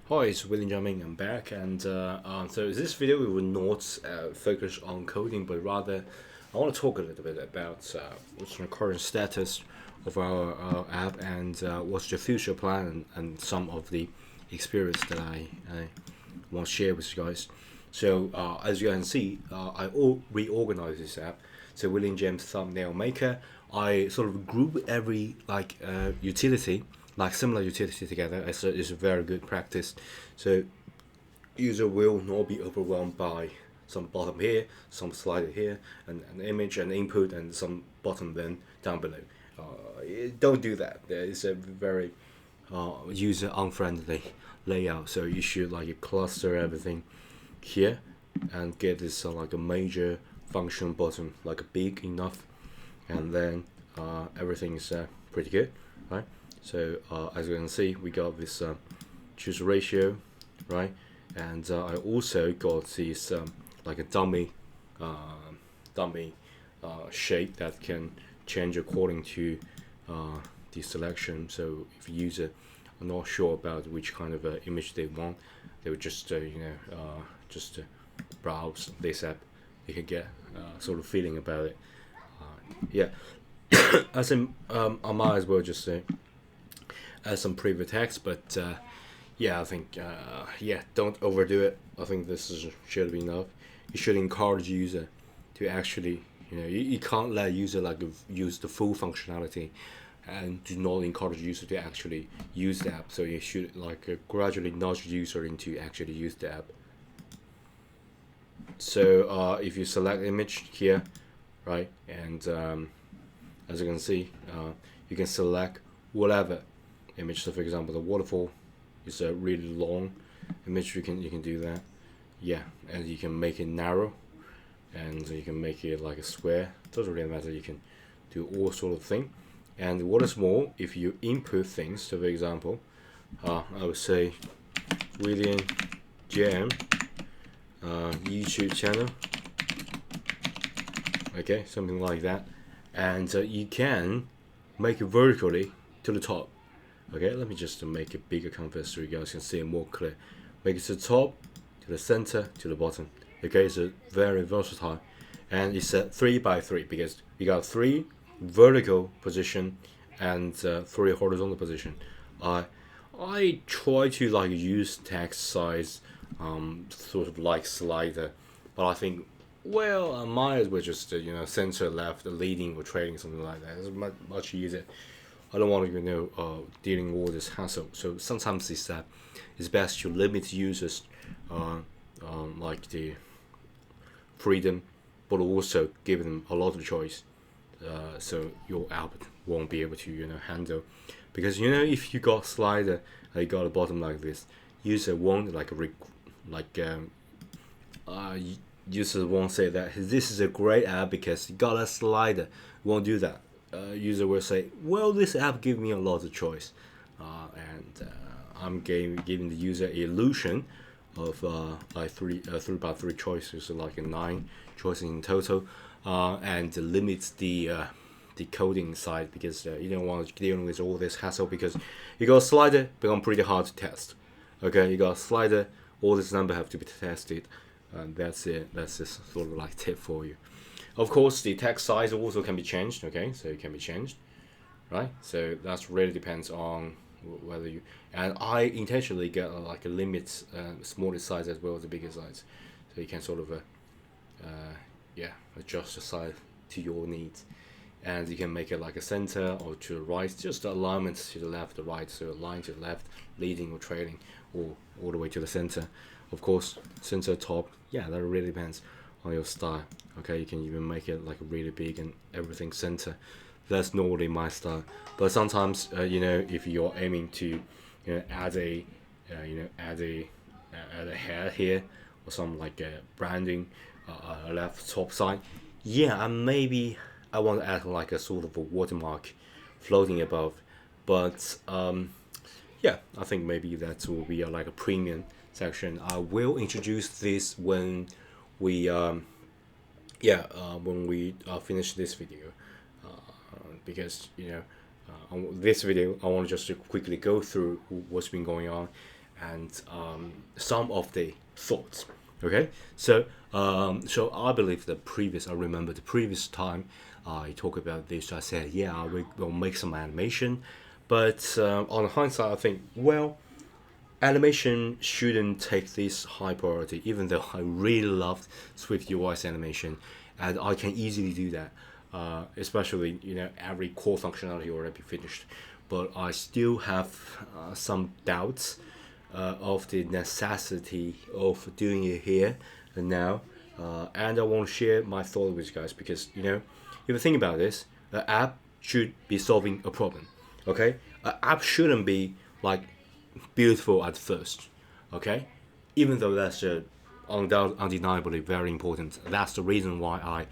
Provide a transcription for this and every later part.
Hi, it's William Jamming. I'm back, and so this video we will not focus on coding, but rather I want to talk a little bit about what's the current status of our app and what's the future plan and some of the experience that I want to share with you guys. So as you can see, I reorganized this app. So William James Thumbnail Maker. I sort of group every utility, like similar utility together. It's a very good practice. So user will not be overwhelmed by some bottom here, some slider here, and an image and input and some bottom then down below. Don't do that. There is a very user unfriendly layout. So you should like cluster everything here and get this like a major function bottom, like a big enough, and then everything is pretty good, right? So as you can see, we got this choose ratio, right? And I also got this like a dummy shape that can change according to the selection. So if user are not sure about which kind of image they want, they would just just browse this app. They can get sort of feeling about it. Yeah, I think I might as well just say add some preview text, but yeah, I think don't overdo it. I think should be enough. You should encourage user to actually, you can't let user like use the full functionality, and do not encourage user to actually use the app. So you should like gradually nudge user into actually use the app. So if you select image here, right, and as you can see, you can select whatever image. So for example, the waterfall is a really long image. You can do that, yeah, and you can make it narrow, and you can make it like a square. Doesn't really matter. You can do all sort of thing. And what is more, if you input things, so for example, I would say William Jam YouTube channel, okay, something like that, and you can make it vertically to the top. Okay, let me just make a bigger canvas so you guys can see it more clear. Make it to the top, to the center, to the bottom. Okay, so very versatile, and it's a 3x3 because you got 3 vertical position and 3 horizontal position. I try to like use text size sort of like slider, but I think well I might as well just center left leading or trailing something like that. It's much easier. I don't want to dealing with all this hassle. So sometimes it's best to limit users like the freedom, but also give them a lot of choice. So your app won't be able to handle, because if you got slider, you got a bottom like this, user won't like users won't say that this is a great app because you got a slider. Won't do that. User will say, well, this app give me a lot of choice, and I'm giving the user illusion of like 3x3 choices, so like a 9 choices in total, and limits the coding side, because you don't want to deal with all this hassle, because you got a slider become pretty hard to test. Okay, you got a slider, all this number have to be tested, and that's it. That's just sort of like tip for you. Of course, the text size also can be changed. Okay, so it can be changed, right? So that really depends on whether you, and I intentionally get like a limit, smaller size as well as the bigger size, so you can sort of adjust the size to your needs, and you can make it like a center or to the right, just the alignment to the left, the right, so a line to the left, leading or trailing, or all the way to the center. Of course, center top, yeah, that really depends on your style. Okay, you can even make it like really big and everything center. That's normally my style, but sometimes if you're aiming to add a add a head here, or some like branding left top side, yeah, and maybe I want to add like a sort of a watermark floating above, but yeah, I think maybe that will be like a premium section. I will introduce this when we finish this video, because on this video I want to just to quickly go through what's been going on, and some of the thoughts. Okay, so I believe I remember the previous time I talked about this. I said, yeah, I will make some animation, but on hindsight, I think, well, animation shouldn't take this high priority, even though I really loved Swift UI's animation, and I can easily do that. Especially, every core functionality already finished, but I still have some doubts of the necessity of doing it here and now, and I want to share my thought with you guys because if you think about this, an app should be solving a problem. Okay, an app shouldn't be like beautiful at first. Okay, even though that's undeniably very important. That's the reason why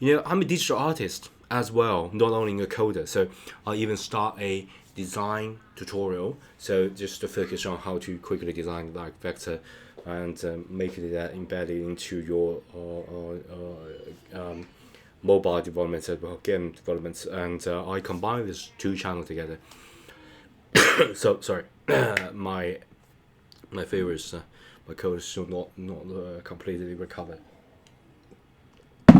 I'm a digital artist as well, not only a coder. So I even start a design tutorial. So just to focus on how to quickly design like vector and make it embedded into your mobile development as well, game development, and I combine these two channels together. So sorry, my favorites, my code is still not completely recovered.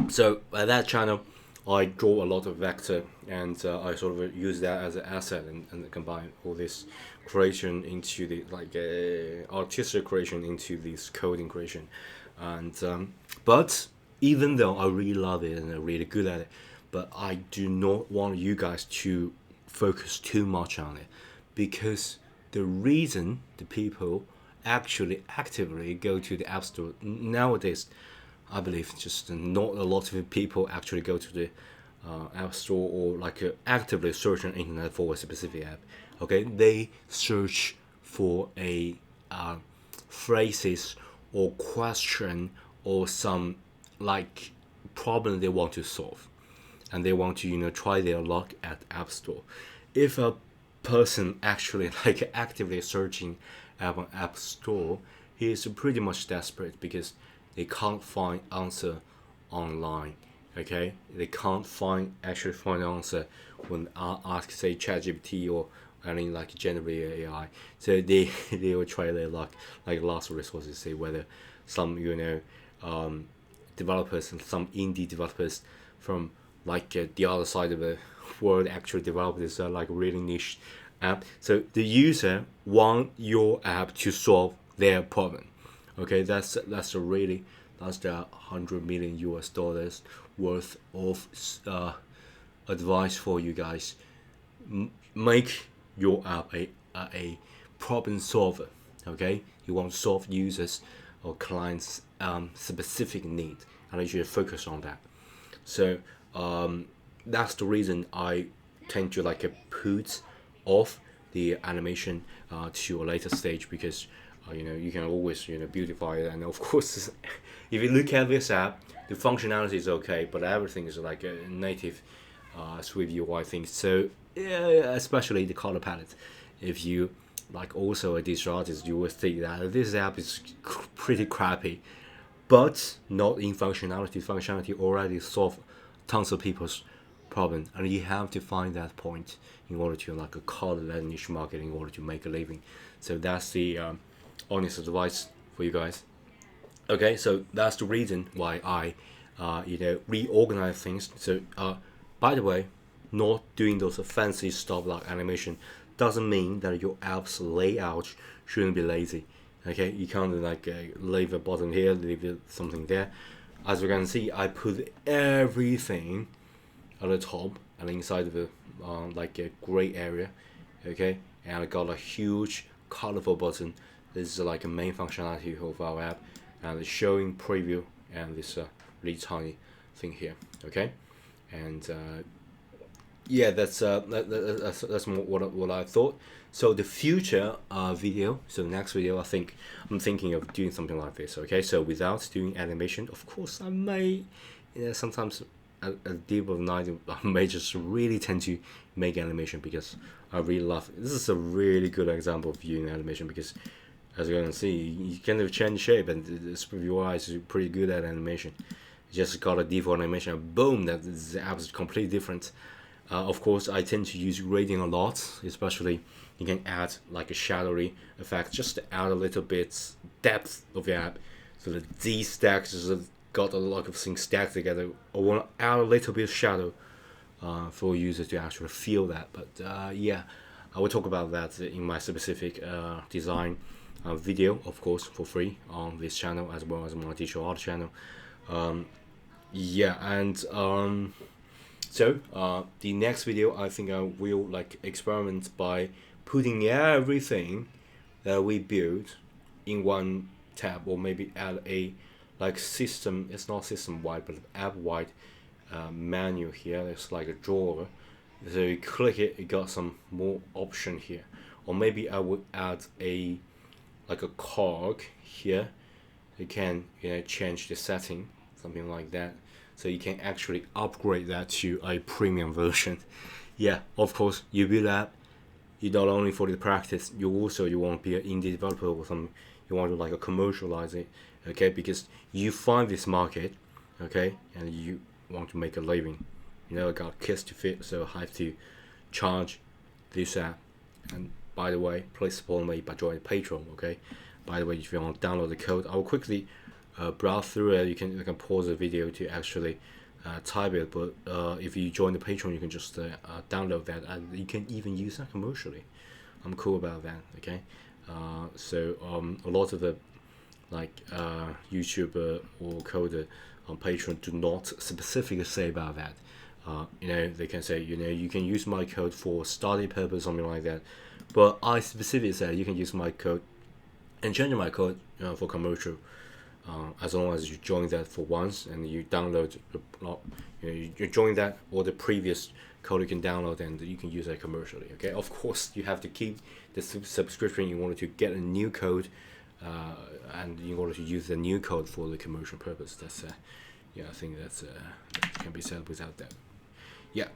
So at that channel, I draw a lot of vector, and I sort of use that as an asset and combine all this creation into the artistic creation into this coding creation, and but even though I really love it and I'm really good at it, but I do not want you guys to focus too much on it, because the reason the people actually actively go to the app store nowadays, I believe just not a lot of people actually go to the app store or actively search on internet for a specific app. Okay, they search for a phrases or question or some problem they want to solve, and they want to try their luck at app store. If a person actually actively searching an app store, he is pretty much desperate because they can't find answer online. Okay, they can't actually find answer when ask say ChatGPT or any generative AI. So they they will try their luck last resort to say whether some developers and some indie developers from the other side of the world actually develop this really niche app. So the user want your app to solve their problem. Okay, that's the $100 million worth of advice for you guys. Make your app a problem solver. Okay, you want to solve users or clients specific need, and you should focus on that. So that's the reason I tend to put off the animation to a later stage, because you can always beautify it, and of course if you look at this app, the functionality is okay, but everything is like a native Swift UI thing. So yeah, especially the color palette. If you also a digital artist, you will think that this app is pretty crappy, but not in functionality. Functionality already solve tons of people's problem, and you have to find that point in order to color that niche market in order to make a living. So that's the honest advice for you guys. Okay, so that's the reason why I reorganize things. So by the way, not doing those fancy stuff like animation doesn't mean that your app's layout shouldn't be lazy. Okay, you can't leave a button here, leave something there. As you can see, I put everything at the top and inside of the a gray area. Okay, and I got a huge colorful button. This is a main functionality of our app, and it's showing preview and this really tiny thing here. Okay, and yeah, that's more what I thought. So the future video, so the next video, I'm thinking of doing something like this. Okay, so without doing animation, of course I may sometimes at the deep of night I may just really tend to make animation, because I really love it. This is a really good example of viewing animation, because as you can see, you can change shape, and this UI is pretty good at animation. You just got a default animation, and boom, that the app is completely different. Of course, I tend to use gradient a lot, especially you can add like a shadowy effect just to add a little bit depth of your app. So that these stacks just got a lot of things stacked together. I want to add a little bit of shadow for users to actually feel that. But yeah, I will talk about that in my specific design video, of course, for free on this channel as well as my digital art channel. Yeah, and so the next video, I think I will like experiment by putting everything that we build in one tab, or maybe add a like system. It's not system wide, but app wide menu here. It's like a drawer. So you click it, it got some more option here. Or maybe I would add a like a cog here. You can change the setting, something like that. So you can actually upgrade that to a premium version. Yeah, of course, you build that. You not only for the practice, you want to be an indie developer or something. You want to like commercialize it, okay? Because you find this market, okay, and you want to make a living. Got kids to feed, so I have to charge this app. And by the way, please support me by joining Patreon, okay? By the way, if you want to download the code, I will quickly browse through it. You can pause the video to actually type it, but if you join the Patreon, you can just download that, and you can even use that commercially. I'm cool about that, okay? So a lot of the like YouTuber or coder on Patreon do not specifically say about that. They can say, you can use my code for study purpose, something like that. But I specifically say you can use my code and change my code for commercial, as long as you join that for once and you download, you join that or the previous code you can download and you can use that commercially. Okay, of course you have to keep the subscription in order to get a new code, and in order to use the new code for the commercial purpose. That's yeah, I think that can be said without that. Yeah.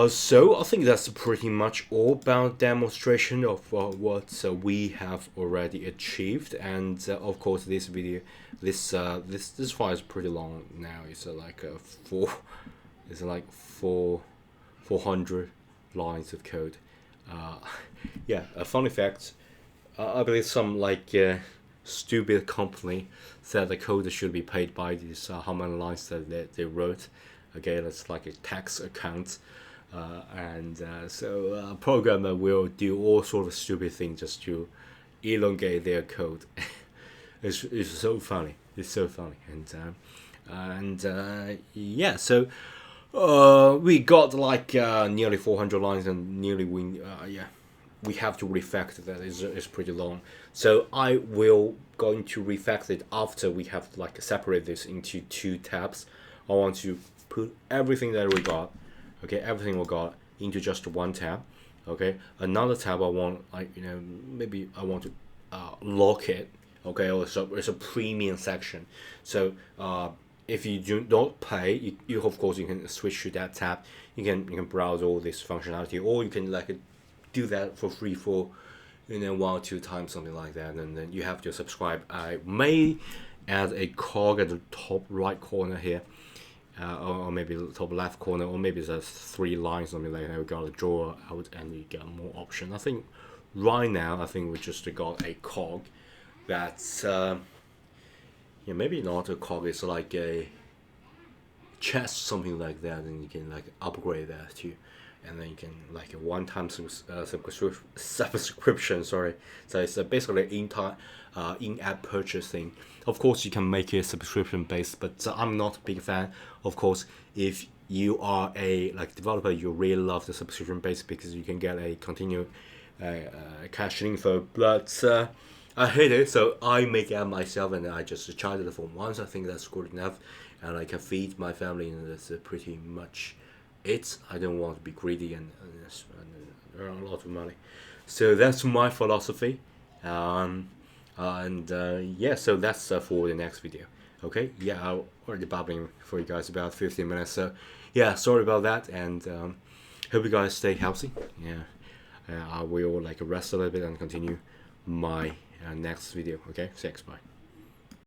So I think that's pretty much all about demonstration of what we have already achieved, and of course this video, this file is pretty long now. It's like 400 lines of code. Yeah, a fun fact. I believe some like stupid company said the code should be paid by this how many lines that they wrote. Okay, that's like a tax account. So a programmer will do all sort of stupid things just to elongate their code. It's so funny. It's so funny, and yeah. So we got like nearly 400 lines, and nearly we have to refactor that. It's pretty long. So I will going to refactor it after we have like separate this into two tabs. I want to put everything that we got, okay, everything we got into just one tab, okay. Another tab I want, maybe I want to lock it, okay. Also, it's a premium section. So if you do not pay, you of course you can switch to that tab. You can browse all this functionality, or you can like do that for free for 1 or 2 times, something like that, and then you have to subscribe. I may add a cog at the top right corner here. Or maybe the top left corner, or maybe there's 3 lines, something like that. We got a drawer out and you get more option. I think right now, we just got a cog that's maybe not a cog, it's like a chest, something like that, and you can like upgrade that too. And then you can like a one-time subscription. Sorry, so it's basically in-app purchase thing. Of course, you can make it subscription based, but I'm not a big fan. Of course, if you are a like developer, you really love the subscription based because you can get a continued cache info. But I hate it, so I make it myself, and I just charge it for once. I think that's good enough, and I can feed my family, and that's pretty much it. I don't want to be greedy and earn a lot of money. So that's my philosophy. Yeah, so that's for the next video. Okay, yeah, I'm already babbling for you guys about 15 minutes. So yeah, sorry about that, and hope you guys stay healthy. Yeah, I will like rest a little bit and continue my next video. Okay, thanks, bye.